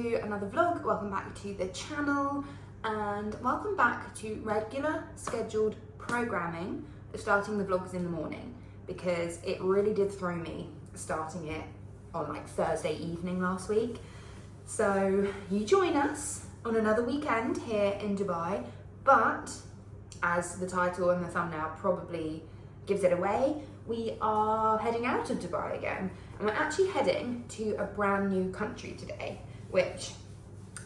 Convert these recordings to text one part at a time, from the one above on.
to another vlog, welcome back to the channel, and welcome back to regular scheduled programming of starting the vlogs in the morning, because it really did throw me starting it on like Thursday evening last week. So you join us on another weekend here in Dubai, but as the title and the thumbnail probably gives it away, we are heading out of Dubai again, and we're actually heading to a brand new country today, which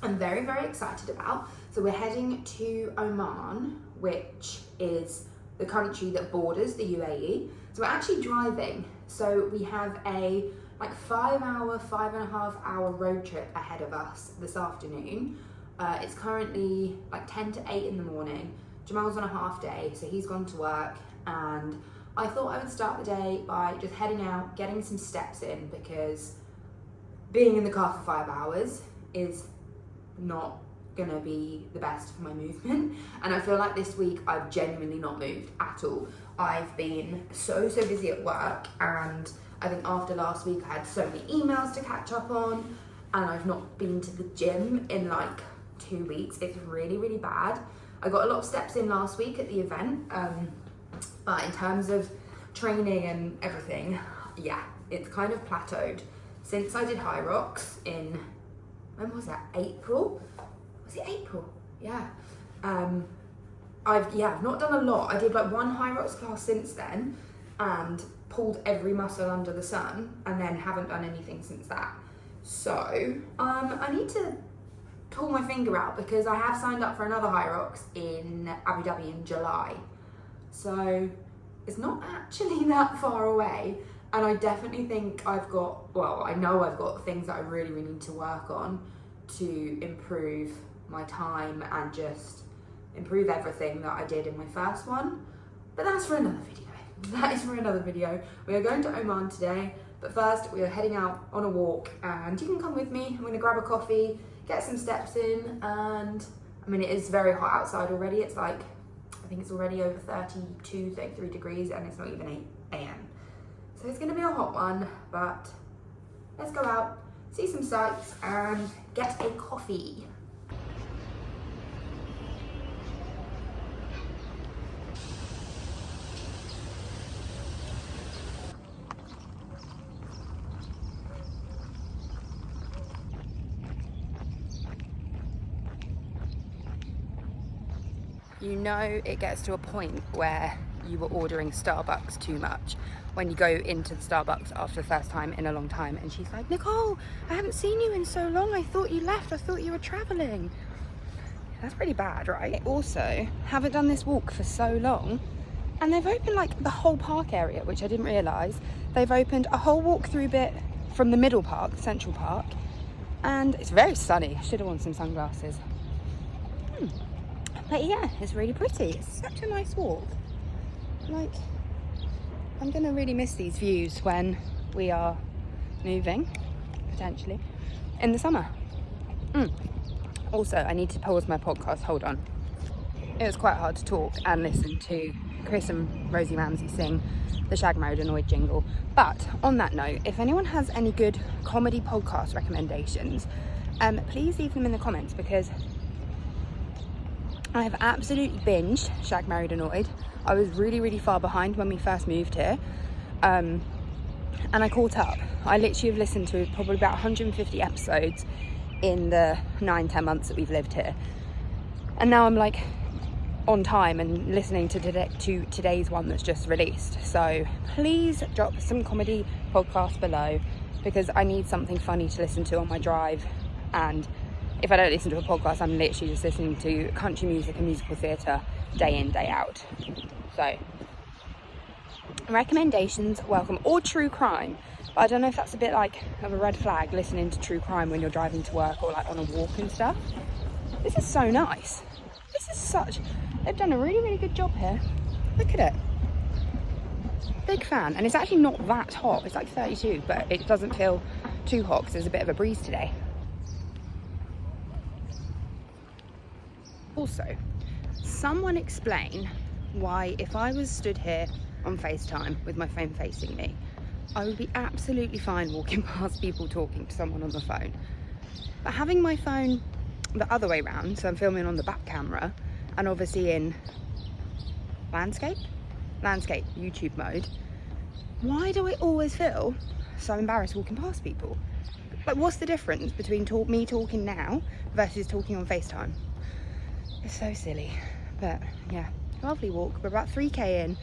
I'm very, very excited about. So we're heading to Oman, which is the country that borders the UAE. So we're actually driving. So we have a like 5.5 hour road trip ahead of us this afternoon. It's currently like 10 to 8 in the morning. Jamal's on a half day, so he's gone to work, and I thought I would start the day by just heading out, getting some steps in, because being in the car for 5 hours is not gonna be the best for my movement. And I feel like this week I've genuinely not moved at all. I've been so busy at work, and I think after last week I had so many emails to catch up on, and I've not been to the gym in like 2 weeks. It's really, really bad. I got a lot of steps in last week at the event, but in terms of training and everything, yeah, it's kind of plateaued. Since I did High Rocks in, when was that, April? Was it April? Yeah. I've not done a lot. I did like one High Rocks class since then and pulled every muscle under the sun, and then haven't done anything since that. So I need to pull my finger out, because I have signed up for another High Rocks in Abu Dhabi in July. So it's not actually that far away, and I definitely think I know I've got things that I really, really need to work on to improve my time and just improve everything that I did in my first one. But that's for another video. That is for another video. We are going to Oman today, but first we are heading out on a walk, and you can come with me. I'm going to grab a coffee, get some steps in, and I mean, it is very hot outside already. It's like, I think it's already over 32, 33 degrees, and it's not even 8 a.m. So it's gonna be a hot one, but let's go out, see some sights, and get a coffee. You know, it gets to a point where you were ordering Starbucks too much when you go into the Starbucks after the first time in a long time, and she's like, Nicole, I haven't seen you in so long. I thought you left. I thought you were traveling. That's pretty bad, right? I also haven't done this walk for so long, and they've opened like the whole park area, which I didn't realize. They've opened a whole walk-through bit from the middle park, Central Park, and it's very sunny. Should have worn some sunglasses. But yeah, it's really pretty. It's such a nice walk. Like, I'm gonna really miss these views when we are moving, potentially, in the summer. Also, I need to pause my podcast, hold on. It was quite hard to talk and listen to Chris and Rosie Ramsey sing the Shag Married Annoyed jingle. But on that note, if anyone has any good comedy podcast recommendations, please leave them in the comments, because I have absolutely binged Shag Married Annoyed. I was really, really far behind when we first moved here, and I caught up. I literally have listened to probably about 150 episodes in the 9-10 months that we've lived here, and now I'm like on time and listening to today's one that's just released. So please drop some comedy podcasts below, because I need something funny to listen to on my drive, and if I don't listen to a podcast, I'm literally just listening to country music and musical theatre day in, day out. So, recommendations welcome, or true crime. But I don't know if that's a bit like of a red flag, listening to true crime when you're driving to work or like on a walk and stuff. This is so nice. They've done a really, really good job here. Look at it. Big fan. And it's actually not that hot. It's like 32, but it doesn't feel too hot because there's a bit of a breeze today. Also, someone explain why, if I was stood here on FaceTime with my phone facing me, I would be absolutely fine walking past people talking to someone on the phone. But having my phone the other way around, so I'm filming on the back camera and obviously in landscape YouTube mode, why do I always feel so embarrassed walking past people? Like, what's the difference between me talking now versus talking on FaceTime? It's so silly. But yeah, lovely walk. We're about 3k in,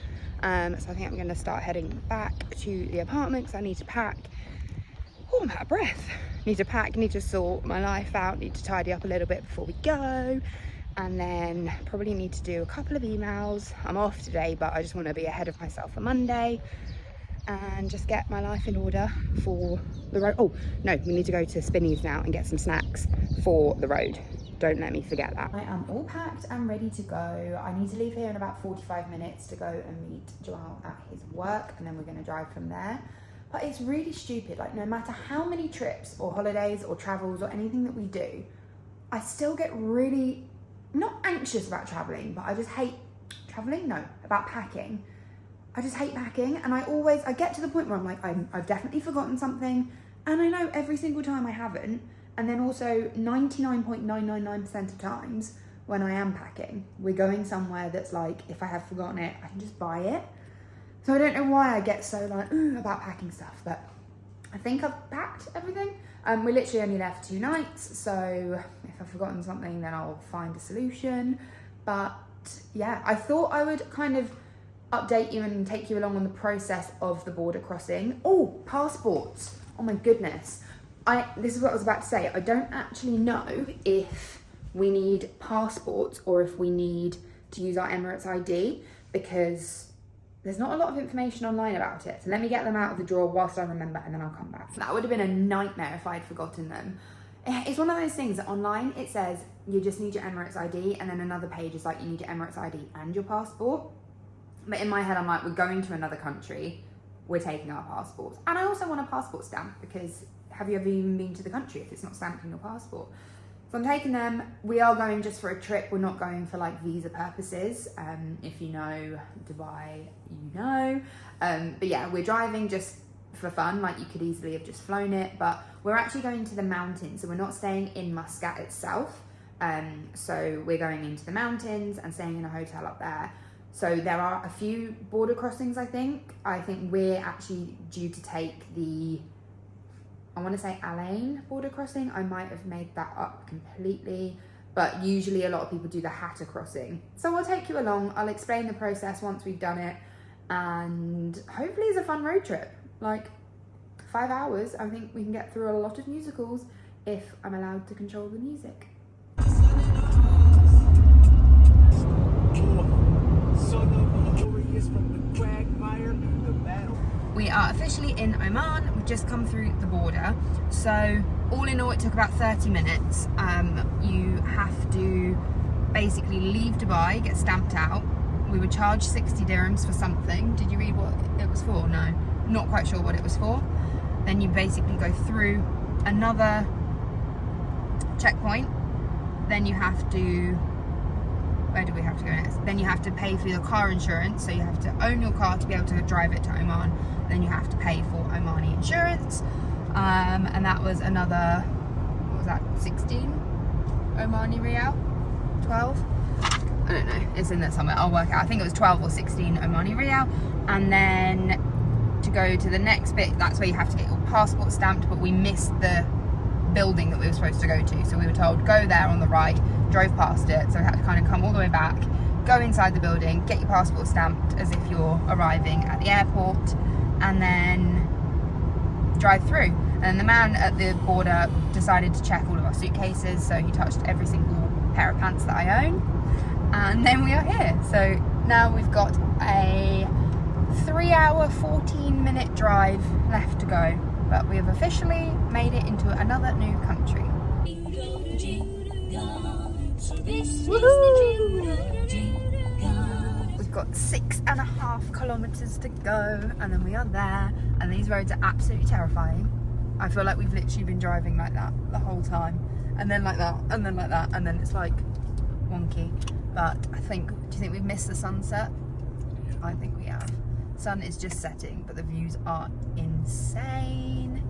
so I think I'm going to start heading back to the apartment because I need to pack. Oh, I'm out of breath. Need to pack, need to sort my life out, need to tidy up a little bit before we go, and then probably need to do a couple of emails. I'm off today, but I just want to be ahead of myself for Monday and just get my life in order for the road. Oh no, we need to go to Spinneys now and get some snacks for the road. Don't let me forget that. I am all packed and ready to go. I need to leave here in about 45 minutes to go and meet Joel at his work, and then we're going to drive from there. But it's really stupid, like no matter how many trips or holidays or travels or anything that we do, I still get really, not anxious about traveling, but I just hate traveling, no, about packing. I just hate packing, and I get to the point where I'm like, I've definitely forgotten something, and I know every single time I haven't, and then also 99.999% of times when I am packing, we're going somewhere that's like, if I have forgotten it, I can just buy it. So I don't know why I get so like, about packing stuff, but I think I've packed everything. We're literally only there for 2 nights, so if I've forgotten something, then I'll find a solution. But yeah, I thought I would kind of update you and take you along on the process of the border crossing. Oh, passports. Oh my goodness. This is what I was about to say. I don't actually know if we need passports or if we need to use our Emirates ID, because there's not a lot of information online about it. So let me get them out of the drawer whilst I remember, and then I'll come back. That would have been a nightmare if I'd forgotten them. It's one of those things that online it says you just need your Emirates ID, and then another page is like you need your Emirates ID and your passport. But in my head, I'm like, we're going to another country, we're taking our passports. And I also want a passport stamp, because have you ever even been to the country if it's not stamped in your passport? So I'm taking them. We are going just for a trip. We're not going for like visa purposes. If you know Dubai, you know. But yeah, we're driving just for fun. Like, you could easily have just flown it, but we're actually going to the mountains. So we're not staying in Muscat itself. So we're going into the mountains and staying in a hotel up there. So there are a few border crossings, I think. I think we're actually due to take the, I want to say Alain border crossing. I might have made that up completely, but usually a lot of people do the Hatta crossing. So I'll take you along. I'll explain the process once we've done it, and hopefully it's a fun road trip. Like 5 hours, I think we can get through a lot of musicals if I'm allowed to control the music. We are officially in Oman. We've just come through the border. So all in all, it took about 30 minutes. You have to basically leave Dubai, get stamped out. We were charged 60 dirhams for something. Did you read what it was for? No, not quite sure what it was for. Then you basically go through another checkpoint. Then you have to, where do we have to go next? Then you have to pay for your car insurance. So you have to own your car to be able to drive it to Oman. Then you have to pay for Omani insurance. And that was another, what was that, 16 Omani Riyal? 12? I don't know, it's in there somewhere, I'll work out. I think it was 12 or 16 Omani Riyal. And then to go to the next bit, that's where you have to get your passport stamped, but we missed the building that we were supposed to go to. So we were told, go there on the right, drove past it. So we had to kind of come all the way back, go inside the building, get your passport stamped as if you're arriving at the airport, and then drive through. And the man at the border decided to check all of our suitcases, so he touched every single pair of pants that I own. And then we are here. So now we've got a 3-hour, 14-minute drive left to go. But we have officially made it into another new country. We've got 6.5 kilometers to go, and then we are there. And these roads are absolutely terrifying. I feel like we've literally been driving like that the whole time, and then like that, and then like that, and then it's like wonky. But I think, do you think we've missed the sunset? I think we have. Sun is just setting, but the views are insane.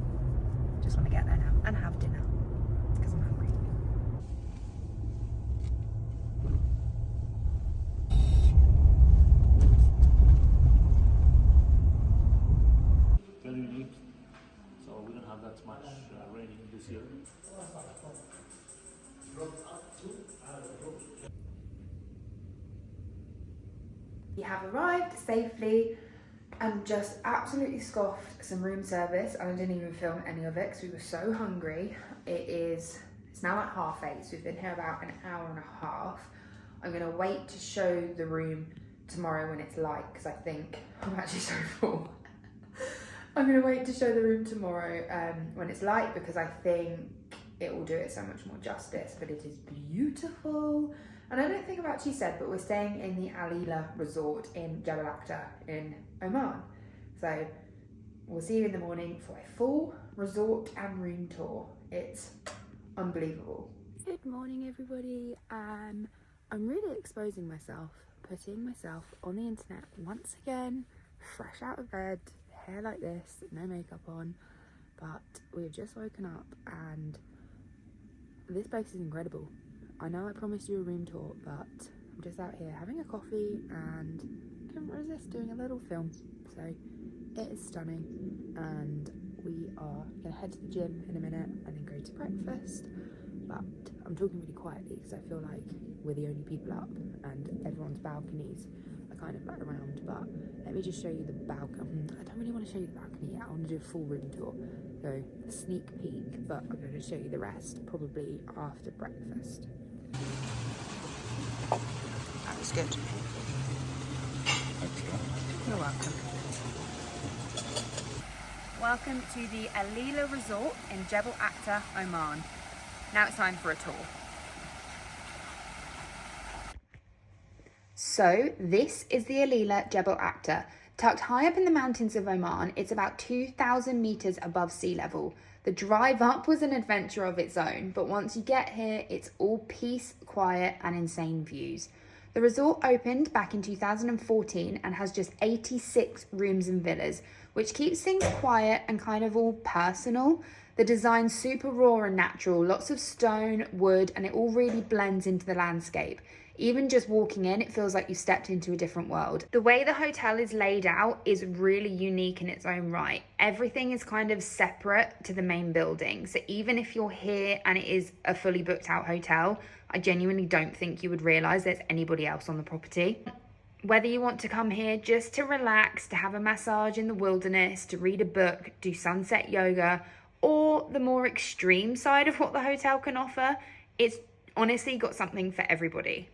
Just want to get there now and have dinner. safely and just absolutely scoffed some room service, and I didn't even film any of it because we were so hungry. It's now like 8:30, so we've been here about an hour and a half. I'm gonna wait to show the room tomorrow when it's light, because I think I'm actually so full. I'm gonna wait to show the room tomorrow when it's light, because I think it will do it so much more justice. But it is beautiful, and I don't think I've actually said, but we're staying in the Alila resort in Jabal Akhdar in Oman. So we'll see you in the morning for a full resort and room tour. It's unbelievable. Good morning, everybody. I'm really exposing myself, putting myself on the internet once again, fresh out of bed, hair like this, no makeup on, but we've just woken up and this place is incredible. I know I promised you a room tour, but I'm just out here having a coffee and can't resist doing a little film. So it is stunning, and we are gonna head to the gym in a minute and then go to breakfast. But I'm talking really quietly because I feel like we're the only people up and everyone's balconies are kind of like around. But let me just show you the balcony. I don't really want to show you the balcony yet. I want to do a full room tour. So a sneak peek, but I'm going to show you the rest probably after breakfast. That was good. You're welcome. Welcome to the Alila Resort in Jabal Akhdar, Oman. Now it's time for a tour. So this is the Alila Jabal Akhdar. Tucked high up in the mountains of Oman, it's about 2,000 meters above sea level. The drive up was an adventure of its own, but once you get here, it's all peace, quiet, and insane views. The resort opened back in 2014 and has just 86 rooms and villas, which keeps things quiet and kind of all personal. The design's super raw and natural, lots of stone, wood, and it all really blends into the landscape. Even just walking in, it feels like you stepped into a different world. The way the hotel is laid out is really unique in its own right. Everything is kind of separate to the main building. So even if you're here and it is a fully booked out hotel, I genuinely don't think you would realize there's anybody else on the property. Whether you want to come here just to relax, to have a massage in the wilderness, to read a book, do sunset yoga, or the more extreme side of what the hotel can offer, it's honestly got something for everybody.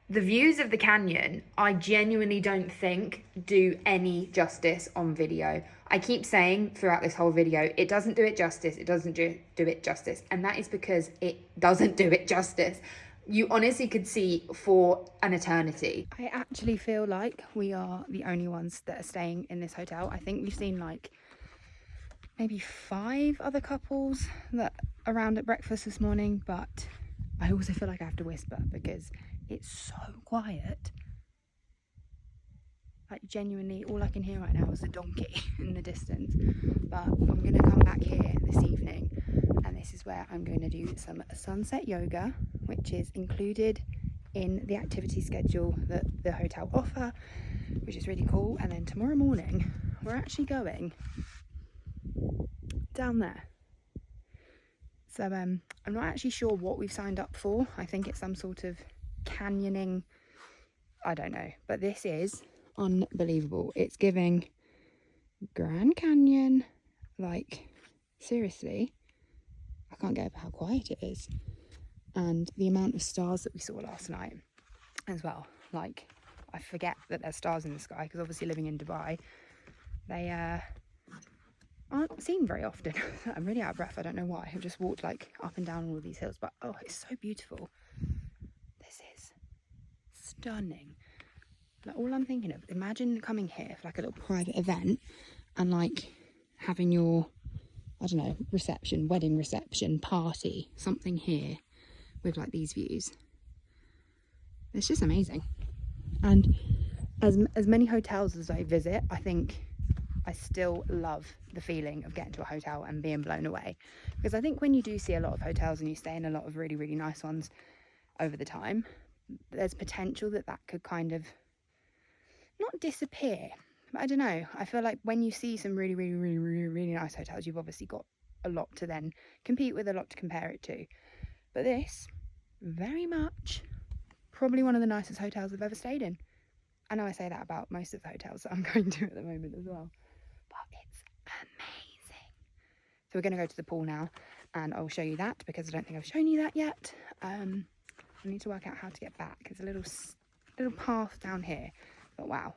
The views of the canyon, I genuinely don't think do any justice on video. I keep saying throughout this whole video, it doesn't do it justice, it doesn't do it justice. And that is because it doesn't do it justice. You honestly could see for an eternity. I actually feel like we are the only ones that are staying in this hotel. I think we've seen like maybe 5 other couples that are around at breakfast this morning, but I also feel like I have to whisper because it's so quiet. Like genuinely, all I can hear right now is a donkey in the distance. But I'm gonna come back here this evening, and this is where I'm going to do some sunset yoga, which is included in the activity schedule that the hotel offer, which is really cool. And then tomorrow morning, we're actually going down there. So I'm not actually sure what we've signed up for. I think it's some sort of canyoning, I don't know, but this is unbelievable. It's giving Grand Canyon, like seriously, I can't get over how quiet it is, and the amount of stars that we saw last night as well. Like, I forget that there's stars in the sky because obviously living in Dubai, they aren't seen very often. I'm really out of breath, I don't know why. I've just walked like up and down all of these hills, but oh, it's so beautiful. This is stunning. Like, all I'm thinking of, imagine coming here for like a little private event and like having your, I don't know, reception, wedding reception, party, something here with like these views. It's just amazing. And as many hotels as I visit, I think I still love the feeling of getting to a hotel and being blown away. Because I think when you do see a lot of hotels and you stay in a lot of really, really nice ones over the time, there's potential that that could kind of not disappear, but I don't know. I feel like when you see some really, really, really, really, really nice hotels, you've obviously got a lot to then compete with, a lot to compare it to. But this, very much, probably one of the nicest hotels I've ever stayed in. I know I say that about most of the hotels that I'm going to at the moment as well, but it's amazing. So we're going to go to the pool now, and I'll show you that because I don't think I've shown you that yet. I need to work out how to get back. There's a little path down here, but wow.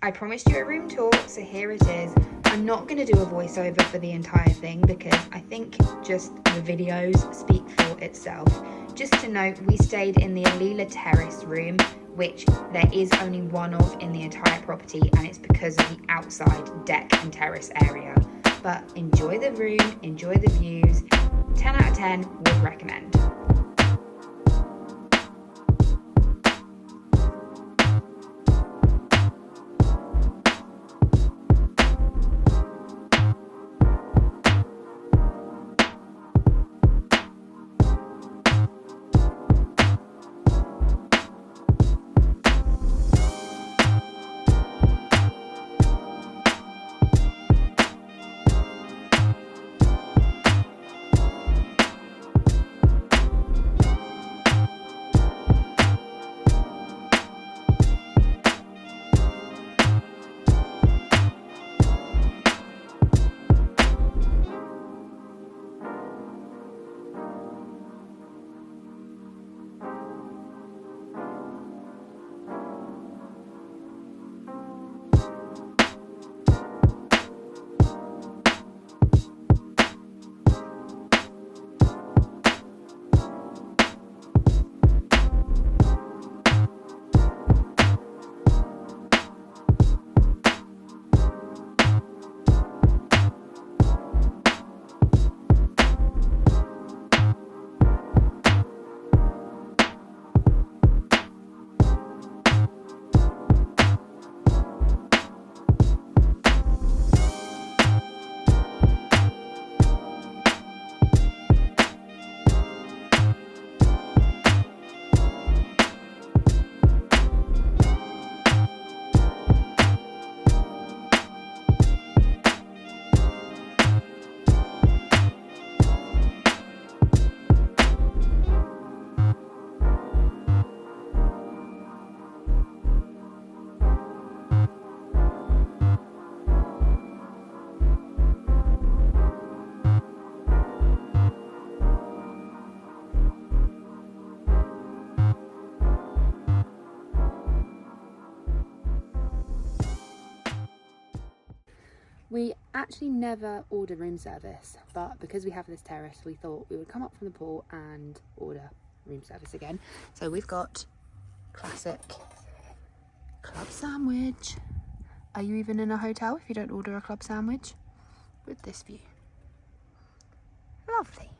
I promised you a room tour, so here it is. I'm not going to do a voiceover for the entire thing because I think just the videos speak for itself. Just to note, we stayed in the Alila terrace room, which there is only one of in the entire property, and it's because of the outside deck and terrace area. But enjoy the room, enjoy the views. 10 out of 10 would recommend. We actually never order room service, but because we have this terrace, we thought we would come up from the pool and order room service again. So we've got classic club sandwich. Are you even in a hotel if you don't order a club sandwich? With this view. Lovely.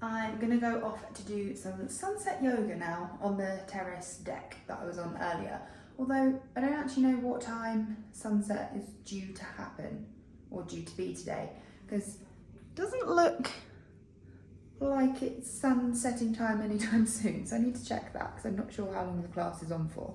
I'm gonna go off to do some sunset yoga now on the terrace deck that I was on earlier. Although I don't actually know what time sunset is due to happen or due to be today, because it doesn't look like it's sun setting time anytime soon. So I need to check that because I'm not sure how long the class is on for.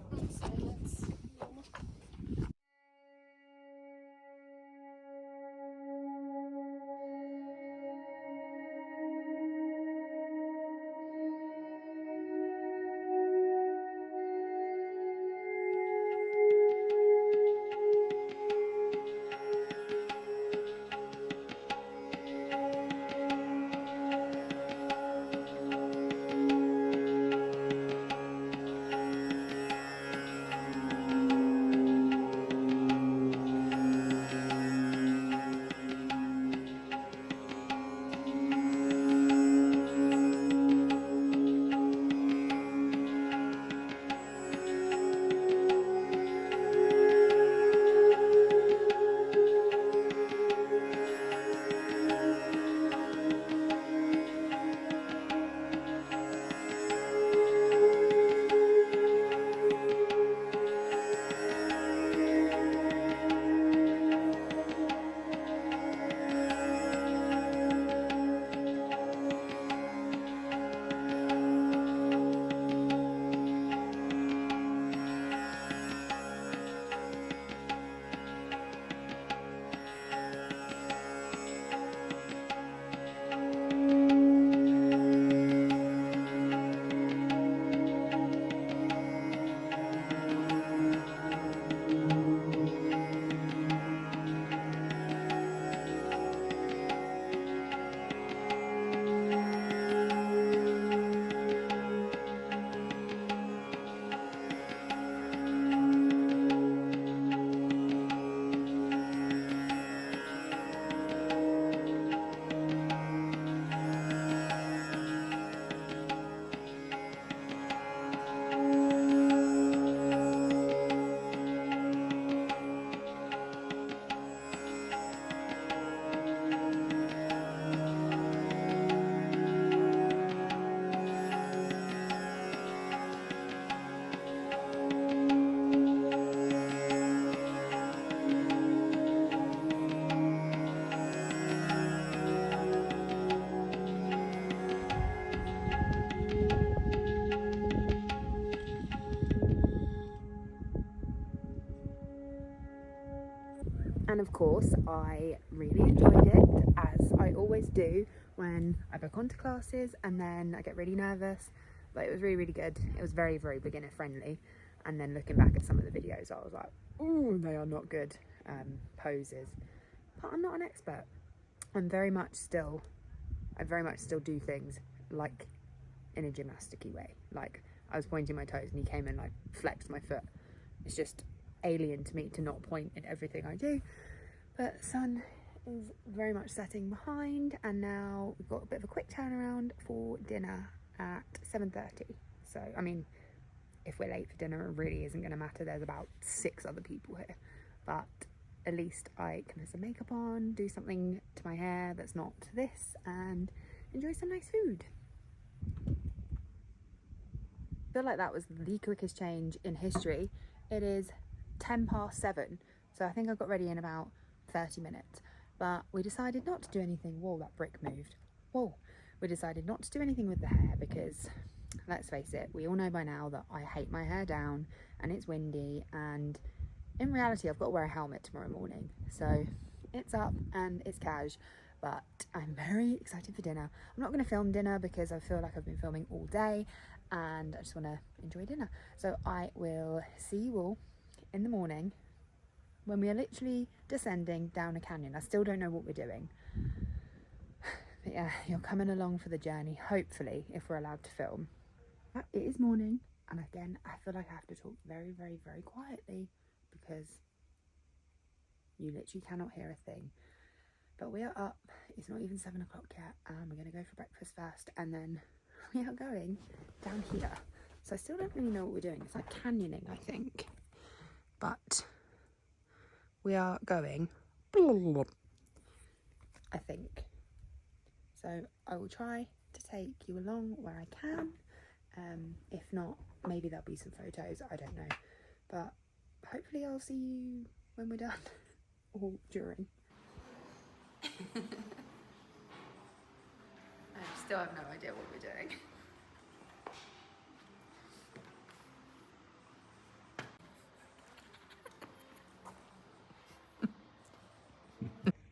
of course, I really enjoyed it, as I always do when I book onto classes, and then I get really nervous. But it was really, really good. It was very, very beginner friendly. And then looking back at some of the videos, I was like, ooh, they are not good poses. But I'm not an expert. I very much still do things like in a gymnasticy way. Like, I was pointing my toes and he came and like flexed my foot. It's just alien to me to not point in everything I do. But the sun is very much setting behind, and now we've got a bit of a quick turnaround for dinner at 7:30. So, I mean, if we're late for dinner, it really isn't going to matter. There's about 6 other people here. But at least I can put some makeup on, do something to my hair that's not this, and enjoy some nice food. I feel like that was the quickest change in history. It is 7:10, so I think I got ready in about 30 minutes. But we decided not to do anything. Whoa, that brick moved. Whoa. We decided not to do anything with the hair because, let's face it, we all know by now that I hate my hair down and it's windy, and in reality I've got to wear a helmet tomorrow morning. So it's up and it's cash, but I'm very excited for dinner. I'm not going to film dinner because I feel like I've been filming all day and I just want to enjoy dinner. So I will see you all in the morning when we are literally descending down a canyon. I still don't know what we're doing. But yeah, you're coming along for the journey, hopefully, if we're allowed to film. But it is morning, and again, I feel like I have to talk very, very, very quietly because you literally cannot hear a thing. But we are up. It's not even 7 o'clock yet, and we're going to go for breakfast first, and then we are going down here. So I still don't really know what we're doing. It's like canyoning, I think. But we are going, I think. So I will try to take you along where I can. If not, maybe there'll be some photos, I don't know. But hopefully I'll see you when we're done, or during. I still have no idea what we're doing.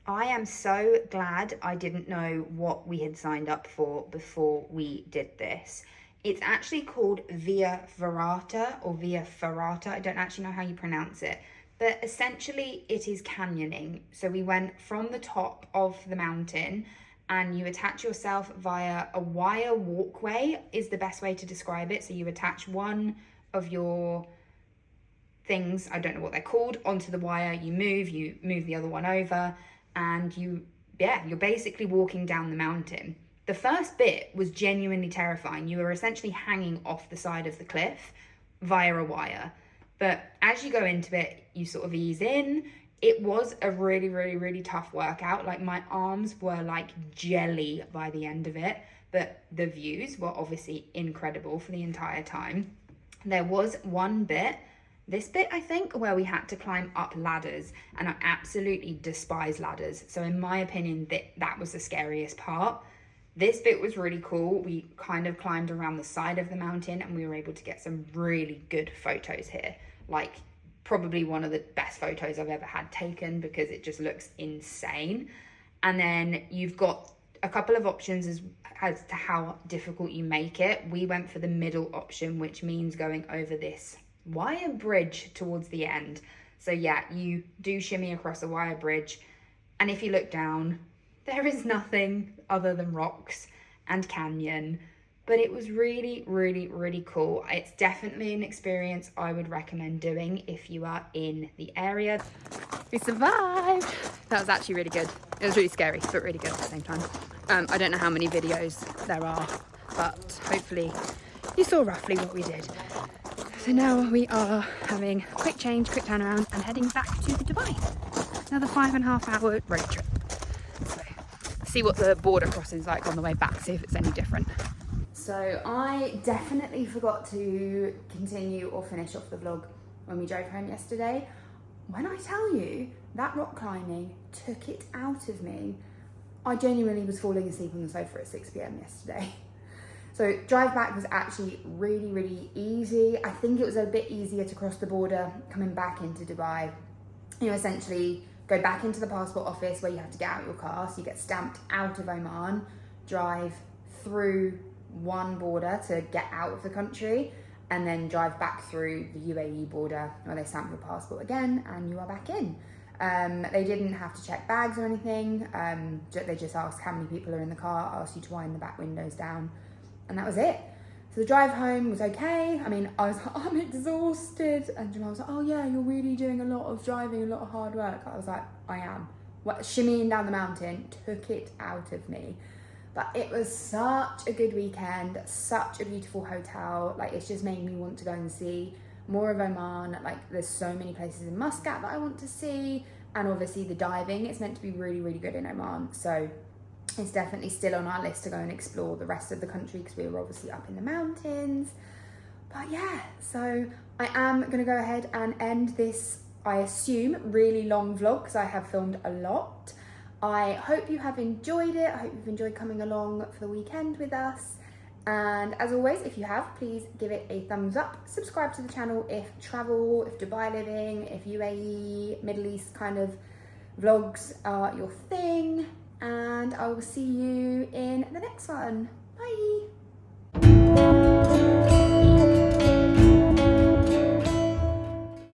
I am so glad I didn't know what we had signed up for before we did this. It's actually called Via Ferrata or Via Ferrata. I don't actually know how you pronounce it, but essentially it is canyoning. So we went from the top of the mountain and you attach yourself via a wire walkway is the best way to describe it. So you attach one of your things, I don't know what they're called, onto the wire, you move the other one over, and you're basically walking down the mountain. The first bit was genuinely terrifying. You were essentially hanging off the side of the cliff via a wire. But as you go into it, you sort of ease in. It was a really, really, really tough workout. Like, my arms were like jelly by the end of it, but the views were obviously incredible for the entire time. There was one bit, this bit I think, where we had to climb up ladders, and I absolutely despise ladders. So in my opinion, that was the scariest part. This bit was really cool. We kind of climbed around the side of the mountain and we were able to get some really good photos here. Like, probably one of the best photos I've ever had taken because it just looks insane. And then you've got a couple of options as to how difficult you make it. We went for the middle option, which means going over this wire bridge towards the end. So yeah, you do shimmy across a wire bridge, and if you look down, there is nothing other than rocks and canyon. But it was really, really, really cool. It's definitely an experience I would recommend doing if you are in the area. We survived. That was actually really good. It was really scary, but really good at the same time. I don't know how many videos there are, but hopefully you saw roughly what we did. So now we are having a quick change, quick turnaround, and heading back to Dubai. Another 5.5-hour road trip. So see what the border crossing is like on the way back, see if it's any different. So I definitely forgot to continue or finish off the vlog when we drove home yesterday. When I tell you that rock climbing took it out of me, I genuinely was falling asleep on the sofa at 6 p.m. yesterday. So drive back was actually really, really easy. I think it was a bit easier to cross the border coming back into Dubai. You know, essentially go back into the passport office where you have to get out your car. So you get stamped out of Oman, drive through one border to get out of the country, and then drive back through the UAE border where they stamp your passport again and you are back in. They didn't have to check bags or anything. They just asked how many people are in the car, asked you to wind the back windows down, and that was it. So the drive home was okay. I mean, I was like, I'm exhausted. And Jamal was like, oh yeah, you're really doing a lot of driving, a lot of hard work. I was like, I am. Shimmying down the mountain took it out of me. But it was such a good weekend, such a beautiful hotel. Like, it's just made me want to go and see more of Oman. Like, there's so many places in Muscat that I want to see. And obviously the diving, it's meant to be really, really good in Oman. So it's definitely still on our list to go and explore the rest of the country because we were obviously up in the mountains. But yeah, so I am going to go ahead and end this, I assume, really long vlog because I have filmed a lot. I hope you have enjoyed it. I hope you've enjoyed coming along for the weekend with us. And as always, if you have, please give it a thumbs up. Subscribe to the channel if travel, if Dubai living, if UAE, Middle East kind of vlogs are your thing. And I will see you in the next one. Bye.